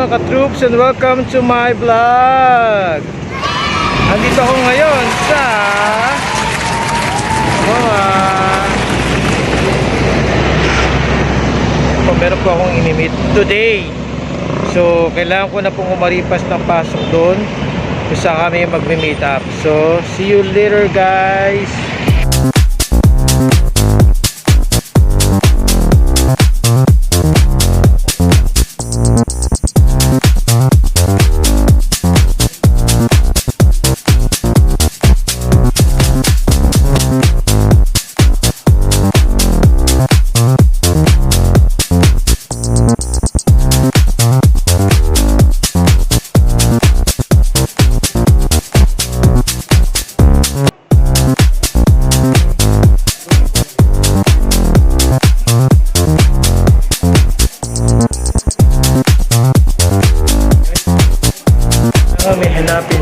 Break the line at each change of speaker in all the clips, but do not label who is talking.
mga ka-troops and welcome to my vlog. Andito ako ngayon sa meron po akong inimit today. So kailangan ko na pong umaripas ng pasok doon kung saan kami magme-meet up. So see you later guys.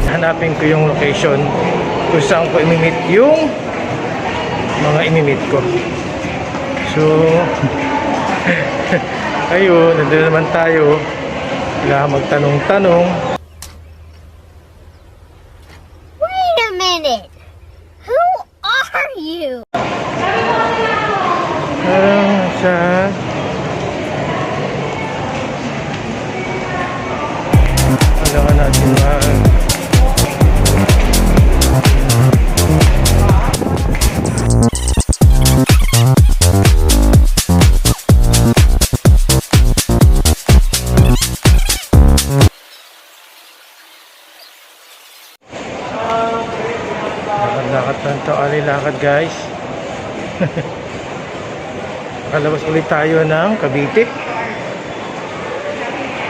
Hanapin ko yung location kung saan ko imimit yung mga imimit ko. So ayun, nandun naman tayo. Kailangan magtanong-tanong.
Wait a minute! Who are you?
Parang sa kailangan natin lakad lang to, alilakad guys. Nakalabas ulit tayo ng Cavite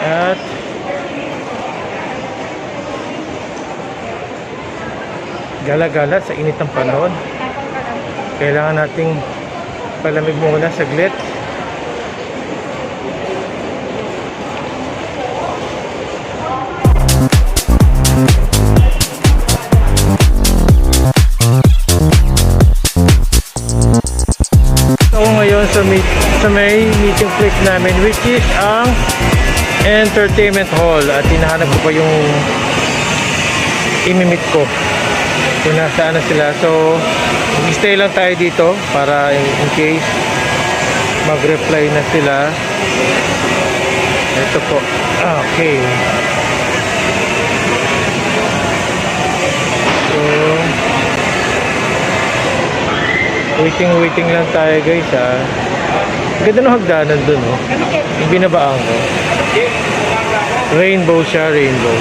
at gala-gala sa init ng panahon. Kailangan nating palamig muna saglit. Ako ngayon sa may meeting place namin, which is ang entertainment hall, at hinahanap ko pa yung imimit ko kung nasaan na sila. So mag-stay lang tayo dito para in case mag-reply na sila. Ito po. Okay. So waiting lang tayo guys ha. Ganda ng hagdanan dun oh. Yung binabaan ko. Rainbow siya, rainbow.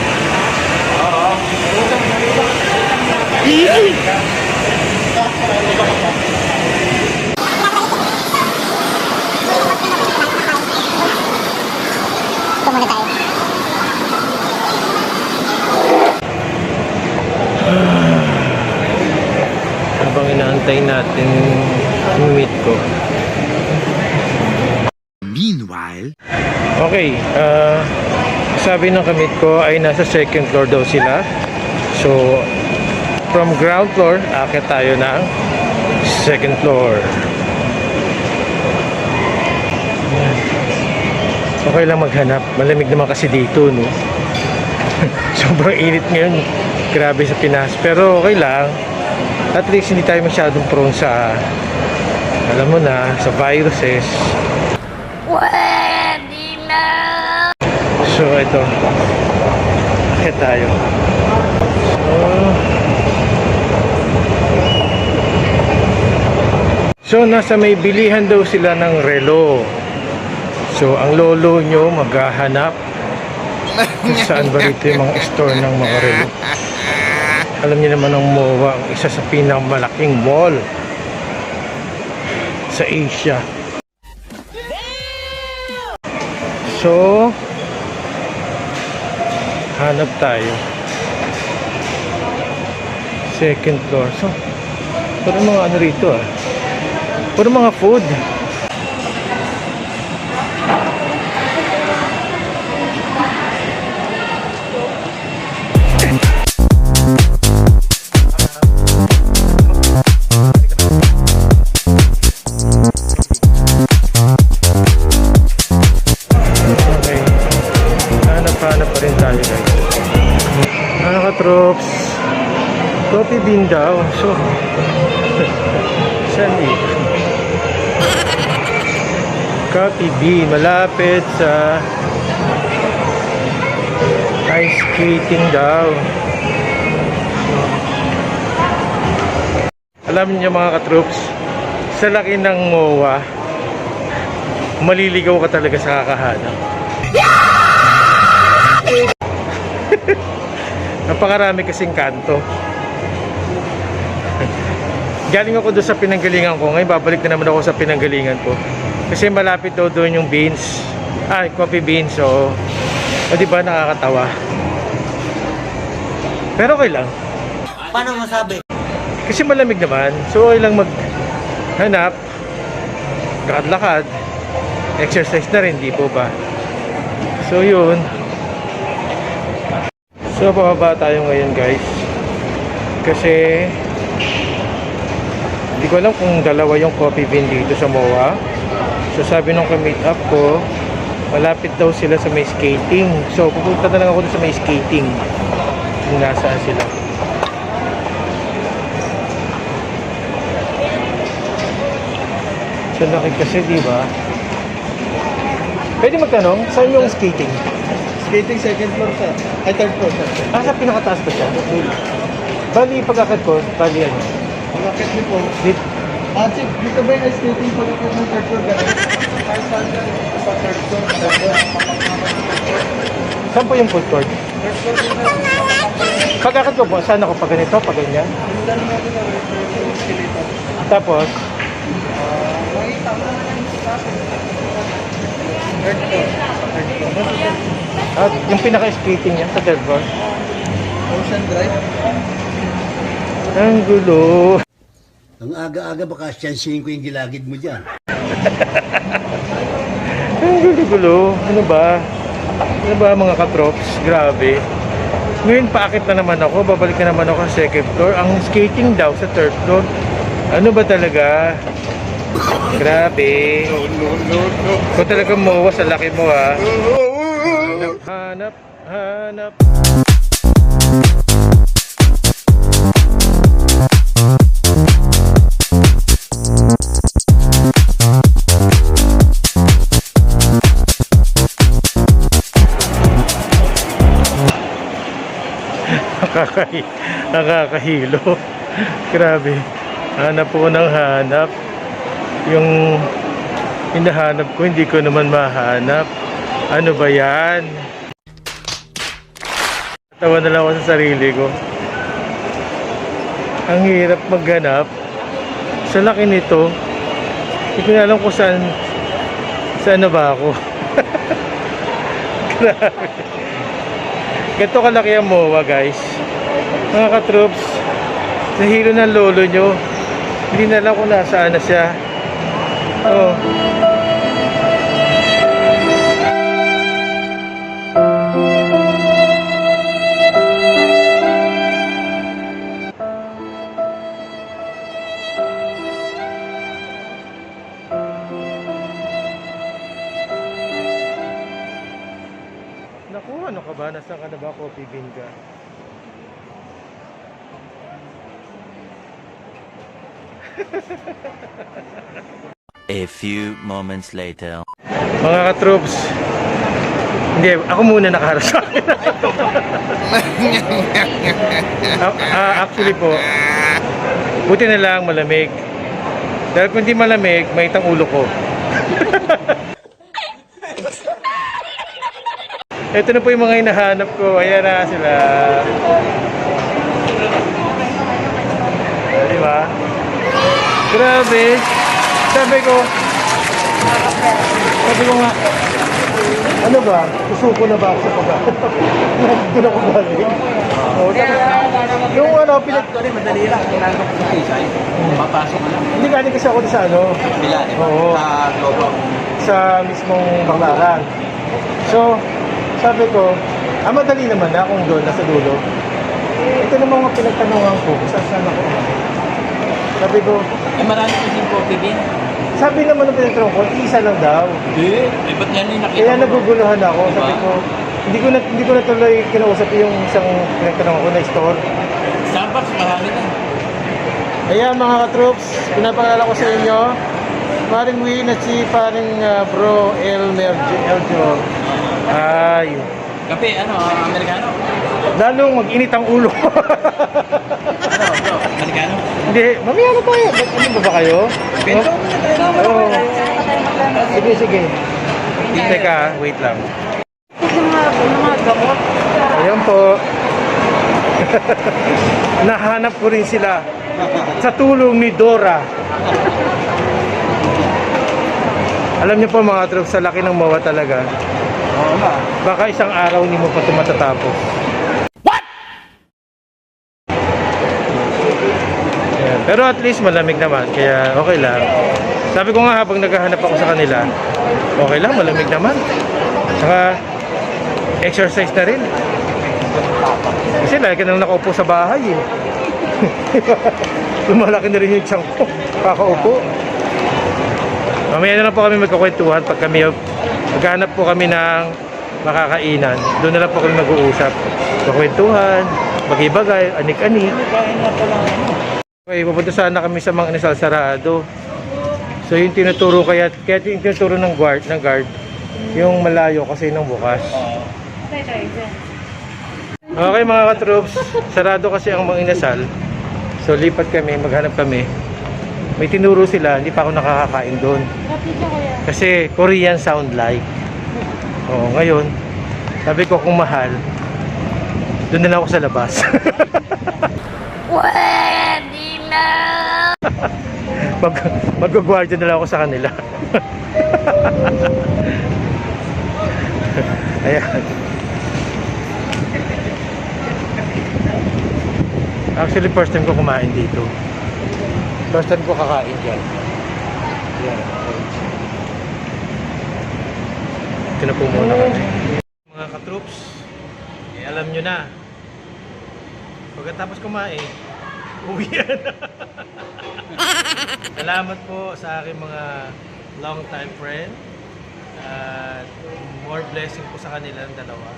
Ito muna tayo.
Habang inaantay natin yung meet ko.
Meanwhile,
okay, sabi ng kamit ko ay nasa second floor daw sila. So from ground floor, akit tayo ng second floor. Okay lang maghanap. Malamig naman kasi dito, no? Sobrang init ngayon. Grabe sa Pinas. Pero okay lang. At least hindi tayo masyadong prone sa, alam mo na, sa viruses.
Pwede na!
So ito, akit tayo. So nasa may bilihan daw sila ng relo. So ang lolo nyo maghahanap kung saan ba rito yung mga store ng mga relo. Alam niyo naman ang MOA, ang isa sa pinakamalaking mall sa Asia. So hanap tayo second floor. So puro mga ano rito ah, puro mga food. katroops, coffee bean daw. So, saan dito? Coffee bean, malapit sa ice skating daw. Alam niyo mga katroops, sa laki ng MOA, maliligaw ka talaga sa kakahanap. Napakarami kasing kanto. Galing ako doon sa pinanggalingan ko. Ngayon babalik na naman ako sa pinanggalingan ko. Kasi malapit daw doon yung beans. Coffee beans. So, diba nakakatawa? Pero okay lang.
Paano masabi?
Kasi malamig naman. So, okay lang maghanap. Lakad-lakad. Exercise na rin, di po ba? So, yun. So, pababa tayo ngayon, guys. Kasi hindi ko alam kung dalawa yung coffee bean dito sa MOA. So sabi nung ka-meet up ko, malapit daw sila sa may skating. So pupunta na lang ako sa may skating. Kung nasaan sila. So laki kasi, di ba? Pwede magtanong, saan yung skating?
Skating second floor sir. Ay third floor sir.
Sa pinakataas ba siya? Bali, pag-akit ko, bali ano?
Pagkakit niyo po.
Dito.
Chief, dito ba yung ice skating pagkakit ng third floor ganun? Sa third floor.
Saan po yung food court?
Third floor din sir.
Pag-akit ko po, saan ako? Pag ganito, pag ganyan?
Pindan natin na yung escalator.
Tapos,
Makita mo na yung third floor. Third floor.
yung pinaka-skating niya sa third floor.
Ocean Drive.
Ang gulo.
Ang aga-aga baka siyansihin ko yung gilagid mo dyan.
Ang gulo-gulo. Ano ba? Ano ba mga katrops? Grabe. Ngayon paakit na naman ako. Babalik na naman ako sa second floor. Ang skating daw sa third floor. Ano ba talaga? Grabe.
No.
Kung talaga MOA sa laki mo ha. Hanap. Nakakahilo. Grabe. Hanap po ng hanap. Yung hinahanap ko, hindi ko naman mahanap. Ano ba yan? Tawa na lang ako sa sarili ko. Ang hirap maghanap. Sa laki nito, hindi ko na alam kung saan na ba ako. Grabe. Ganito kalaki ang MOA, guys. Mga katroops, nahilo ng lolo nyo. Hindi na alam kung nasaan na siya. Oh. Naku, ano ka ba? Nasaan ka na ba? Coffee bean ka?
A few moments later.
Mga katroops, hindi, ako muna nakaharap sa akin. Actually po, buti na lang malamig. Dahil kung hindi malamig, may itang ulo ko. Ito na po yung mga hinahanap ko. Ayan na sila. Diba? Grabe. Sabi ko nga, ano ba? Susuko na ba ako sa pag-aaral? Doon ako galing. Oh, yung ano,
Actually, madali lang. Kailangan ko sa Isay. Papasok ka lang.
hindi galing kasi ako sa ano,
Bila, di ba?
Oo.
Sa Globo.
sa mismong banglaran. So, sabi ko, madali naman na kung doon, nasa dulo. Ito naman mga pinagtanungan ko, kung saan ako. Sabi ko,
Ay, marami kasing coffee bean.
sabi naman ng pinagtanong ko, isa lang daw.
Hindi. Ay, ba't yan yung nakita
Kaya
mo?
naguguluhan ako.
Diba?
Sabi ko, Hindi ko na tuloy kinausap yung isang pinagtanong ko na store.
Starbucks, marami na.
Ayan mga ka-troops, pinapakilala ko sa inyo. Paring Win at si paring bro Eljo. Ay,
Kape, Amerikano?
lalong mag-init ang ulo.
Amerikano?
Hindi, mamaya na tayo. Ano ba kayo?
Bento mo na tayo.
Oo. Sige. Teka, wait lang.
Mga gamot.
Ayan po. Nahanap ko rin sila sa tulong ni Dora. Alam niyo po mga troops, sa laki ng mawa talaga.
Oo nga.
Baka isang araw hindi mo pa ito matatapos. What? Ayan. Pero at least malamig naman, kaya okay lang. Sabi ko nga habang naghahanap ako sa kanila, okay lang, malamig naman. Saka exercise na rin. Kasi lagi ka nang nakaupo sa bahay eh. Lumalaki na rin yung tiyan ko. Kakaupo. Mamaya na lang po kami magkakwentuhan pag kami maghanap po kami ng makakainan. Doon na lang po kami mag-uusap. Magkwentuhan, magibagay, anik-anik. Okay, pupunta sana kami sa mga Inasal Sarado. So yung tinuturo kaya yung tinuturo ng guard, yung malayo kasi nang bukas. Okay mga ka-troops, sarado kasi ang mga Inasal. So lipat kami, maghanap kami. May tinuro sila, hindi pa ako nakakakain doon. Kasi Korean sound like. Oo, ngayon, sabi ko kung mahal, doon na lang ako sa labas.
Pwede na.
Mag-guardia na lang ako sa kanila. Ayan. Actually, first time ko kumain dito. First time ko kakain dyan. Ayan. Ito na po muna kami. Mga ka-troops, alam nyo na. Pagkatapos kumain, uwi na. Salamat po sa aking mga long time friend. At more blessing po sa kanilang dalawa.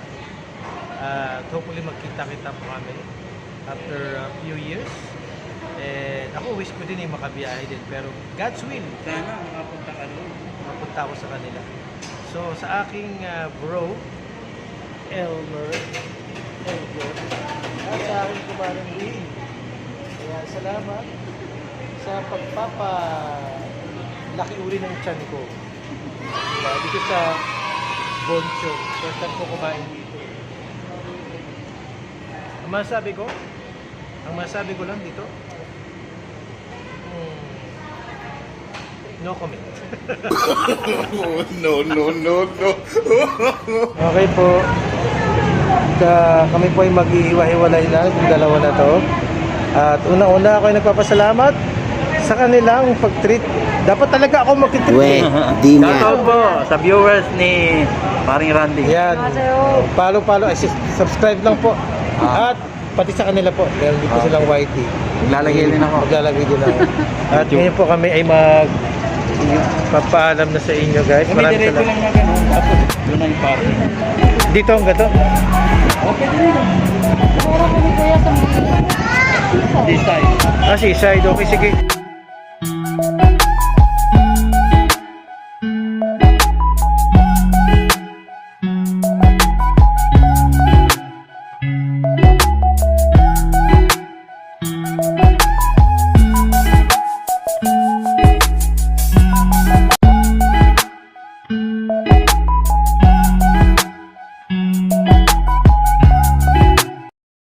At hopefully magkita-kita po kami after a few years. And ako wish ko din makabiyahe din, pero God's will.
Sana makapunta ka doon.
Mapunta ako sa kanila. So sa aking bro Elmer at sa aking kumarang Win, kaya salamat sa laki uri ng tiyan ko. Diba? Dito sa Boncho, first time ko kumain dito. Ang masabi ko lang dito, no comment.
No.
Okay po. Kami po ay maghihiwa-hiwalay na yung dalawa na to. At una-una ako ay nagpapasalamat sa kanilang pag-treat. Dapat talaga ako mag-treat.
Shoutout po sa viewers ni Paring Randy.
Yan. Follow. Ay, subscribe lang po. At pati sa kanila po. Meron dito silang YT.
Maglalagay din ako.
Maglalagay din ako. At ngayon po kami ay papaalam na sa inyo guys. Maraming
Diretso
salamat.
lang na ganun. Tapos doon na yung party.
Dito ang gato.
Okay din yun.
Siguro kami kuya sa mga.
This side.
Seaside. Okay, sige.